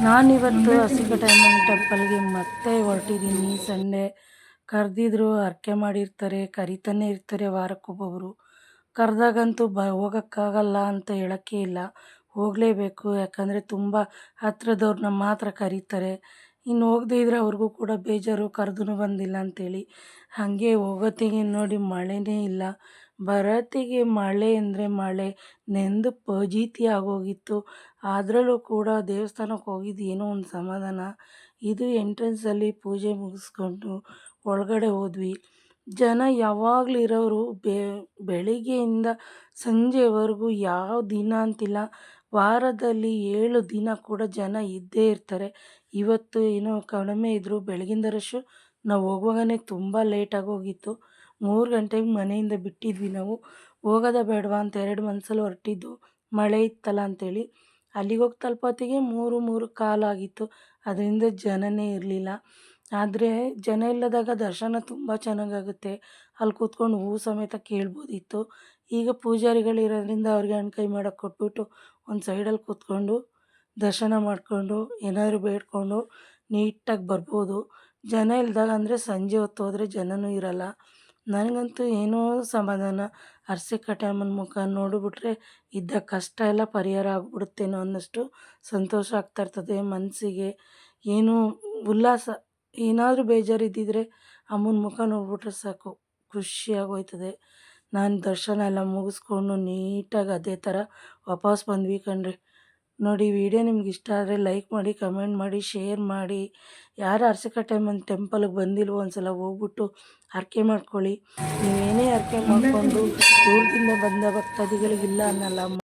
ನಾನಿವತ್ತು ಹಸಿಕಟ್ಟಮ್ಮನ ಟೆಂಪಲ್ಗೆ ಮತ್ತೆ ಹೊರಟಿದ್ದೀನಿ. ಸಂಡೇ ಕರೆದಿದ್ರು, ಹರಕೆ ಮಾಡಿರ್ತಾರೆ, ಕರಿತಾನೆ ಇರ್ತಾರೆ ವಾರಕ್ಕೊಬ್ಬೊಬ್ಬರು. ಕರೆದಾಗಂತೂ ಹೋಗೋಕ್ಕಾಗಲ್ಲ ಅಂತ ಹೇಳೋಕ್ಕೆ ಇಲ್ಲ, ಹೋಗಲೇಬೇಕು. ಯಾಕಂದರೆ ತುಂಬ ಹತ್ರದವ್ರನ್ನ ಮಾತ್ರ ಕರೀತಾರೆ. ಇನ್ನು ಹೋಗದೇ ಇದ್ದರೆ ಅವ್ರಿಗೂ ಕೂಡ ಬೇಜಾರು, ಕರೆದೂ ಬಂದಿಲ್ಲ ಅಂಥೇಳಿ. ಹಾಗೆ ಹೋಗೋತ್ತಿಗೆ ನೋಡಿ ಮಳೆಯೇ ಇಲ್ಲ, ಬರೋತ್ತಿಗೆ ಮಳೆ ಅಂದರೆ ಮಳೆ, ನೆಂದು ಫಜೀತಿ ಆಗೋಗಿತ್ತು. ಅದರಲ್ಲೂ ಕೂಡ ದೇವಸ್ಥಾನಕ್ಕೆ ಹೋಗಿದ್ದು ಏನೋ ಒಂದು ಸಮಾಧಾನ. ಇದು ಎಂಟ್ರೆನ್ಸಲ್ಲಿ ಪೂಜೆ ಮುಗಿಸ್ಕೊಂಡು ಒಳಗಡೆ ಹೋದ್ವಿ. ಜನ ಯಾವಾಗಲೂ ಇರೋರು, ಬೆಳಿಗ್ಗೆಯಿಂದ ಸಂಜೆವರೆಗೂ ಯಾವ ದಿನ ಅಂತಿಲ್ಲ, ವಾರದಲ್ಲಿ 7 ದಿನ ಕೂಡ ಜನ ಇದ್ದೇ ಇರ್ತಾರೆ. ಇವತ್ತು ಏನೋ ಕಡಿಮೆ ಇದ್ದರು, ಬೆಳಗಿಂದ ರಶ್ಶು. ನಾವು ಹೋಗುವಾಗಲೇ ತುಂಬ ಲೇಟಾಗಿ ಹೋಗಿತ್ತು. 3 ಗಂಟೆಗೆ ಮನೆಯಿಂದ ಬಿಟ್ಟಿದ್ವಿ ನಾವು. ಹೋಗೋದಾ ಬೇಡವಾ ಅಂತ ಎರಡು ಮನಸ್ಸಲ್ಲಿ ಹೊರಟಿದ್ದು, ಮಳೆ ಇತ್ತಲ್ಲ ಅಂಥೇಳಿ. ಅಲ್ಲಿಗೆ ಹೋಗಿ ತಲುಪೋತ್ತಿಗೆ 3 ಆಗಿತ್ತು. ಅದರಿಂದ ಜನನೇ ಇರಲಿಲ್ಲ. ಆದರೆ ಜನ ಇಲ್ಲದಾಗ ದರ್ಶನ ತುಂಬ ಚೆನ್ನಾಗಾಗುತ್ತೆ. ಅಲ್ಲಿ ಕೂತ್ಕೊಂಡು ಹೂ ಸಮೇತ ಕೇಳ್ಬೋದಿತ್ತು. ಈಗ ಪೂಜಾರಿಗಳಿರೋದ್ರಿಂದ ಅವ್ರಿಗೆ ಹಣ್ಣು ಮಾಡೋಕ್ಕೆ ಕೊಟ್ಬಿಟ್ಟು ಒಂದು ಸೈಡಲ್ಲಿ ಕೂತ್ಕೊಂಡು ದರ್ಶನ ಮಾಡಿಕೊಂಡು ಏನಾದರೂ ಬೇಡಿಕೊಂಡು ನೀಟಾಗಿ ಬರ್ಬೋದು. ಜನ ಇಲ್ದಾಗ ಅಂದರೆ ಸಂಜೆ ಹೊತ್ತು ಹೋದರೆ ಜನನೂ ಇರಲ್ಲ. ನನಗಂತೂ ಏನೋ ಸಮಾಧಾನ, ಅರಸೀಕೆಟ್ಟಮ್ಮನ ಮುಖ ನೋಡಿಬಿಟ್ರೆ ಇದ್ದ ಕಷ್ಟ ಎಲ್ಲ ಪರಿಹಾರ ಆಗ್ಬಿಡುತ್ತೇನೋ ಅನ್ನೋಷ್ಟು ಸಂತೋಷ ಆಗ್ತಾಯಿರ್ತದೆ ಮನಸ್ಸಿಗೆ. ಏನೋ ಉಲ್ಲಾಸ, ಏನಾದರೂ ಬೇಜಾರಿದ್ದಿದ್ರೆ ಅಮ್ಮನ ಮುಖ ನೋಡಿಬಿಟ್ರೆ ಸಾಕು, ಖುಷಿಯಾಗೋಯ್ತದೆ. ನಾನು ದರ್ಶನ ಎಲ್ಲ ಮುಗಿಸ್ಕೊಂಡು ನೀಟಾಗಿ ಅದೇ ಥರ ವಾಪಸ್ ಬಂದ್ವಿ ಕಣ್ರಿ. ನೋಡಿ, ವಿಡಿಯೋ ನಿಮ್ಗೆ ಇಷ್ಟ ಆದರೆ ಲೈಕ್ ಮಾಡಿ, ಕಮೆಂಟ್ ಮಾಡಿ, ಶೇರ್ ಮಾಡಿ. ಯಾರು ಅರಸೀಕೆಟ್ಟಮ್ಮನ ಟೆಂಪಲ್ಗೆ ಬಂದಿಲ್ವೋ ಒಂದ್ಸಲ ಹೋಗ್ಬಿಟ್ಟು ಹರಕೆ ಮಾಡ್ಕೊಳ್ಳಿ. ನೀವೇನೇ ಹರಕೆ ಮಾಡಿಕೊಂಡು ದೂರದಿಂದ ಬಂದ ಭಕ್ತಾದಿಗಳಿಗಿಲ್ಲ ಅನ್ನಲ್ಲ.